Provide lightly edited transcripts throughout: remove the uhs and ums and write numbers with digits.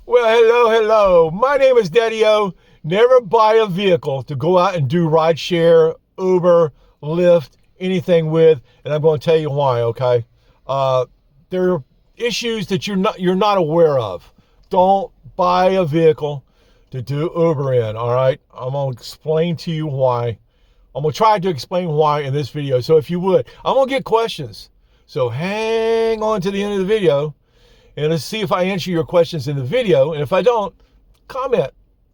Well, hello. My name is Daddy-O. Never buy a vehicle to go out and do rideshare, Uber, Lyft, anything with, and I'm going to tell you why, okay? There are issues that you're not aware of. Don't buy a vehicle to do Uber in, all right? I'm going to explain to you why. I'm going to try to explain why in this video. So if you would, I'm going to get questions. So hang on to the end of the video. And let's see if I answer your questions in the video. And if I don't, comment,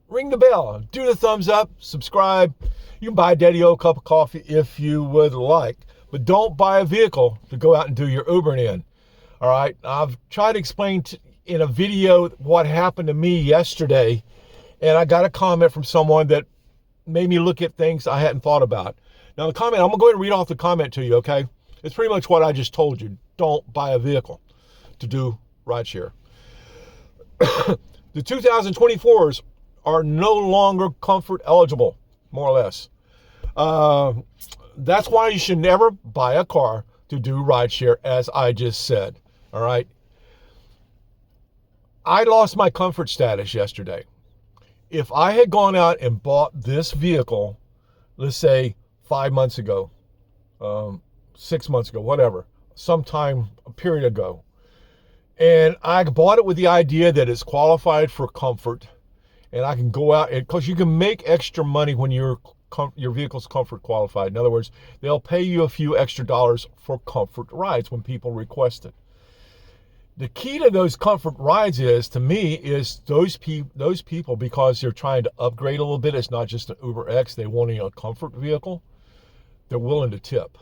ring the bell, do the thumbs up, subscribe. You can buy Daddy-O a cup of coffee if you would like. But don't buy a vehicle to go out and do your Ubering in. All right? I've tried to explain in a video what happened to me yesterday. And I got a comment from someone that made me look at things I hadn't thought about. Now, the comment, I'm going to go ahead and read off the comment to you, okay? It's pretty much what I just told you. Don't buy a vehicle to do rideshare. The 2024s are no longer comfort eligible, more or less. That's why you should never buy a car to do rideshare, as I just said. All right. I lost my comfort status yesterday. If I had gone out and bought this vehicle, let's say 5 months ago, 6 months ago, whatever, sometime a period ago, and I bought it with the idea that it's qualified for comfort, and I can go out, because you can make extra money when your vehicle's comfort qualified. In other words, they'll pay you a few extra dollars for comfort rides when people request it. The key to those comfort rides is, to me, is those people, because they're trying to upgrade a little bit. It's not just an Uber X. They want a comfort vehicle. They're willing to tip.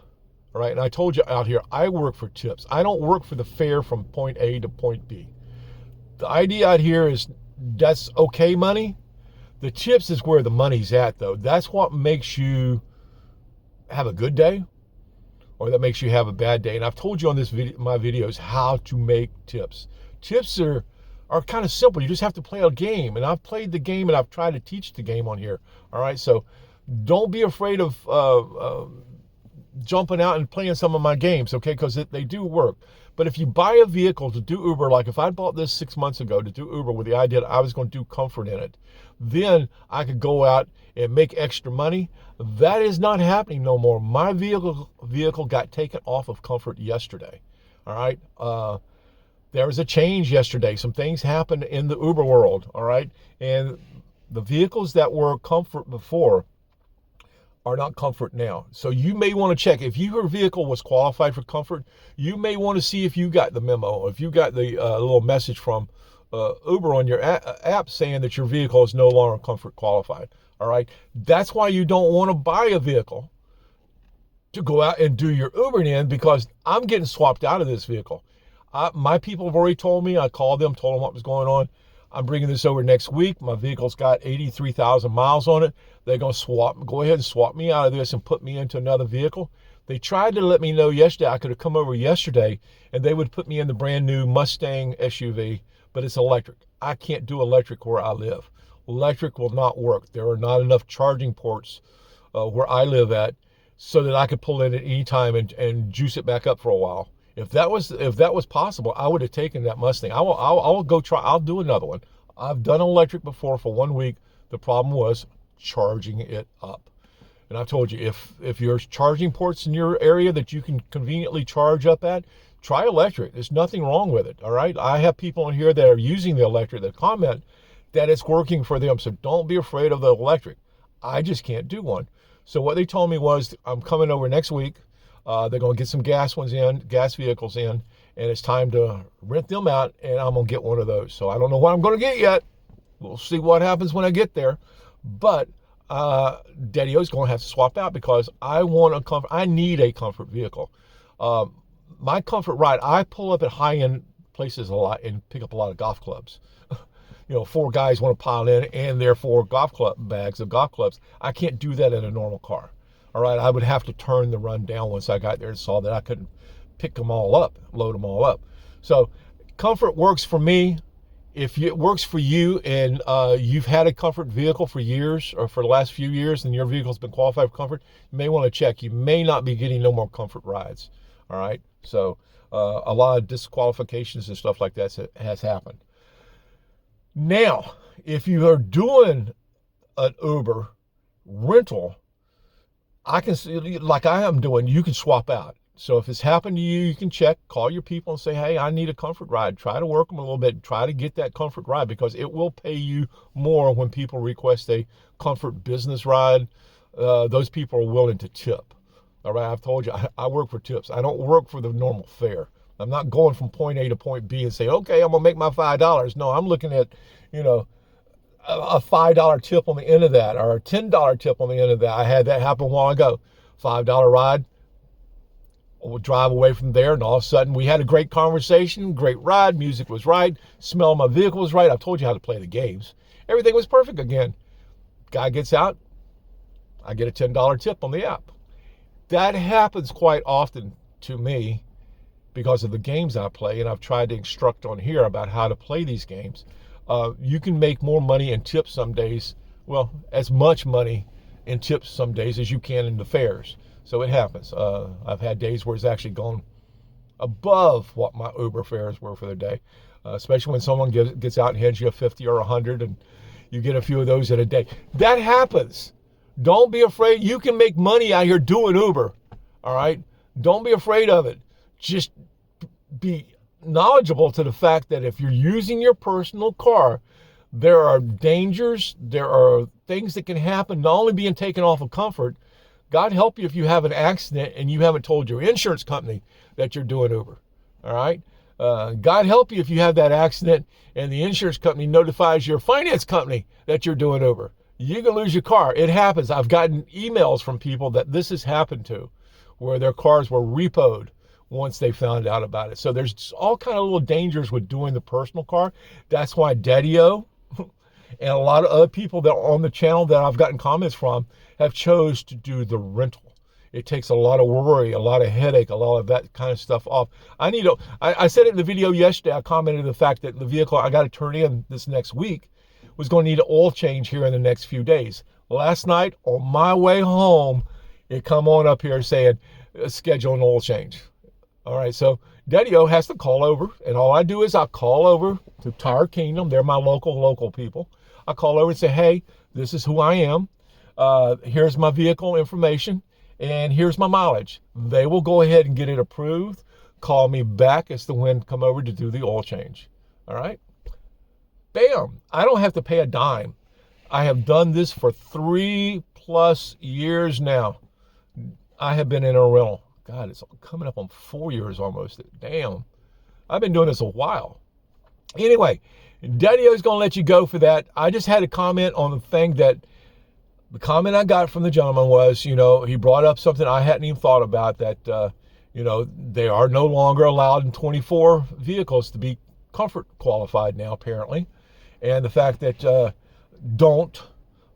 All right, and I told you out here, I work for tips. I don't work for the fare from point A to point B. The idea out here is that's okay money. The tips is where the money's at, though. That's what makes you have a good day, or that makes you have a bad day. And I've told you on this video, my videos, how to make tips. Tips are kind of simple. You just have to play a game, and I've played the game, and I've tried to teach the game on here. All right, so don't be afraid of jumping out and playing some of my games, okay, because they do work. But if you buy a vehicle to do Uber, like if I bought this 6 months ago to do Uber with the idea that I was going to do comfort in it, then I could go out and make extra money. That is not happening no more. My vehicle got taken off of comfort yesterday. All right, there was a change yesterday. Some things happened in the Uber world. All right, and the vehicles that were comfort before are not comfort now. So you may want to check if your vehicle was qualified for comfort. You may want to see if you got the memo, if you got the little message from Uber on your app saying that your vehicle is no longer comfort qualified. All right, that's why you don't want to buy a vehicle to go out and do your Ubering in, because I'm getting swapped out of this vehicle. My people have already told me. I called them, told them what was going on. I'm bringing this over next week. My vehicle's got 83,000 miles on it. They're going to go ahead and swap me out of this and put me into another vehicle. They tried to let me know yesterday I could have come over yesterday and they would put me in the brand new Mustang SUV, but it's electric. I can't do electric where I live. Electric will not work. There are not enough charging ports where I live at so that I could pull in at any time and juice it back up for a while. If that was possible, I would have taken that Mustang. I'll go try. I'll do another one. I've done electric before for 1 week. The problem was charging it up. And I've told you, if there's charging ports in your area that you can conveniently charge up at, try electric. There's nothing wrong with it. All right. I have people in here that are using the electric that comment that it's working for them. So don't be afraid of the electric. I just can't do one. So what they told me was, I'm coming over next week. They're going to get some gas vehicles in, and it's time to rent them out, and I'm going to get one of those. So I don't know what I'm going to get yet. We'll see what happens when I get there. But Daddy-O's going to have to swap out, because I need a comfort vehicle. My comfort ride, I pull up at high-end places a lot and pick up a lot of golf clubs. 4 guys want to pile in, and they're 4 bags of golf clubs. I can't do that in a normal car. All right, I would have to turn the run down once I got there and saw that I couldn't pick them all up, load them all up. So comfort works for me. If it works for you and you've had a comfort vehicle for years, or for the last few years, and your vehicle's been qualified for comfort, you may want to check. You may not be getting no more comfort rides. All right, so a lot of disqualifications and stuff like that has happened. Now, if you are doing an Uber rental, I can see, like I am doing, you can swap out. So if it's happened to you, you can check, call your people and say, hey, I need a comfort ride. Try to work them a little bit. Try to get that comfort ride, because it will pay you more when people request a comfort business ride. Those people are willing to tip. All right, I've told you, I work for tips. I don't work for the normal fare. I'm not going from point A to point B and say, okay, I'm going to make my $5. No, I'm looking at, a $5 tip on the end of that, or a $10 tip on the end of that. I had that happen a while ago. $5 ride. We'll drive away from there, and all of a sudden we had a great conversation, great ride, music was right, smell of my vehicle was right. I've told you how to play the games. Everything was perfect again. Guy gets out, I get a $10 tip on the app. That happens quite often to me because of the games I play, and I've tried to instruct on here about how to play these games. You can make more money in tips some days, well, as much money in tips some days as you can in the fares. So it happens. I've had days where it's actually gone above what my Uber fares were for the day, especially when someone gets out and hands you a 50 or 100, and you get a few of those in a day. That happens. Don't be afraid. You can make money out here doing Uber. All right? Don't be afraid of it. Just be knowledgeable to the fact that if you're using your personal car, there are dangers, there are things that can happen, not only being taken off of comfort. God help you if you have an accident and you haven't told your insurance company that you're doing Uber. All right? God help you if you have that accident and the insurance company notifies your finance company that you're doing Uber. You can lose your car. It happens. I've gotten emails from people that this has happened to, where their cars were repoed once they found out about it. So there's all kind of little dangers with doing the personal car. That's why Daddy-O and a lot of other people that are on the channel that I've gotten comments from have chose to do the rental. It takes a lot of worry, a lot of headache, a lot of that kind of stuff off. I said it in the video yesterday. I commented the fact that the vehicle I got to turn in this next week was going to need an oil change here in the next few days. Last night on my way home, it come on up here saying, schedule an oil change. All right, so Daddy-O has to call over, and all I do is I call over to Tire Kingdom. They're my local people. I call over and say, hey, this is who I am. Here's my vehicle information, and here's my mileage. They will go ahead and get it approved, call me back as to when to come over to do the oil change. All right? Bam! I don't have to pay a dime. I have done this for 3+ years now. I have been in a rental. God, it's coming up on 4 years almost. Damn. I've been doing this a while. Anyway, Daddy-O's going to let you go for that. I just had a comment on the thing that the comment I got from the gentleman was, he brought up something I hadn't even thought about, that, they are no longer allowed in 24 vehicles to be comfort qualified now, apparently. And the fact that don't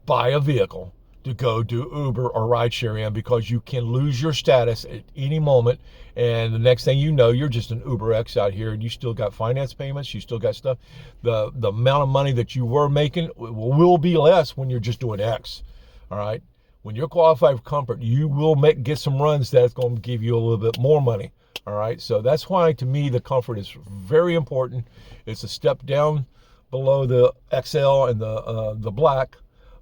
buy a vehicle to go do Uber or Rideshare in, because you can lose your status at any moment, and the next thing you know, you're just an Uber X out here, and you still got finance payments, you still got stuff. The amount of money that you were making will be less when you're just doing X. All right, when you're qualified for comfort, you will get some runs that's going to give you a little bit more money. All right, so that's why to me the comfort is very important. It's a step down below the XL and the black.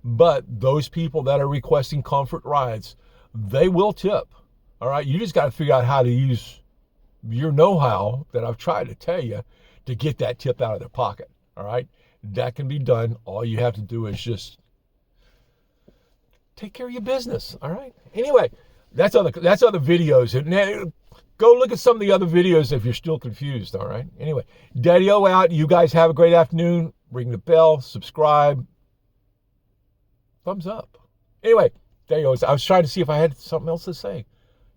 But those people that are requesting comfort rides, they will tip. All right, you just got to figure out how to use your know-how that I've tried to tell you to get that tip out of their pocket. All right, that can be done. All you have to do is just take care of your business. All right. Anyway, that's other videos. And go look at some of the other videos if you're still confused. All right. Anyway, Daddy-O out. You guys have a great afternoon. Ring the bell. Subscribe. Thumbs up. Anyway, Daddy-O, I was trying to see if I had something else to say,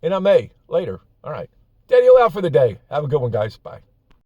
and I may later. All right. Daddy-O out for the day. Have a good one, guys. Bye.